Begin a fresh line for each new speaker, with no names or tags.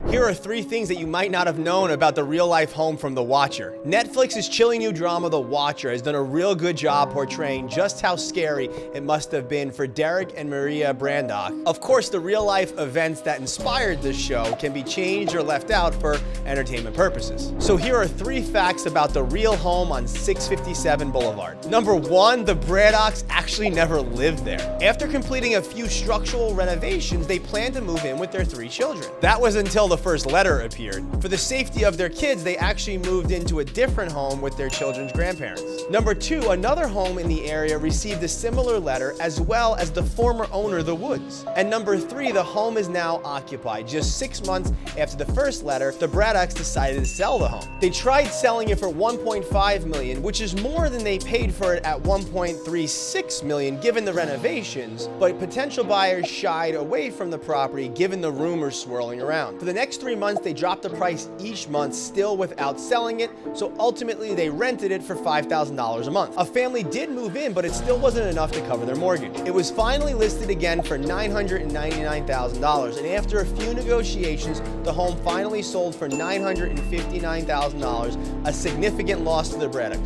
Here are 3 things that you might not have known about the real-life home from The Watcher. Netflix's chilling new drama, The Watcher, has done a real good job portraying just how scary it must have been for Derek and Maria Brandock. Of course, the real-life events that inspired this show can be changed or left out for entertainment purposes. So here are 3 facts about the real home on 657 Boulevard. Number 1, the Braddocks actually never lived there. After completing a few structural renovations, they planned to move in with their 3 children. That was until the first letter appeared. For the safety of their kids, they actually moved into a different home with their children's grandparents. Number 2, another home in the area received a similar letter, as well as the former owner, The Woods. And number 3, the home is now occupied. Just 6 months after the first letter, the Braddocks decided to sell the home. They tried selling it for $1.5 million, which is more than they paid for it at $1.36 million given the renovations, but potential buyers shied away from the property given the rumors swirling around. For the next 3 months, they dropped the price each month, still without selling it, so ultimately they rented it for $5,000 a month. A family did move in, but it still wasn't enough to cover their mortgage. It was finally listed again for $999,000, and after a few negotiations, the home finally sold for $959,000, a significant loss to the Braddocks.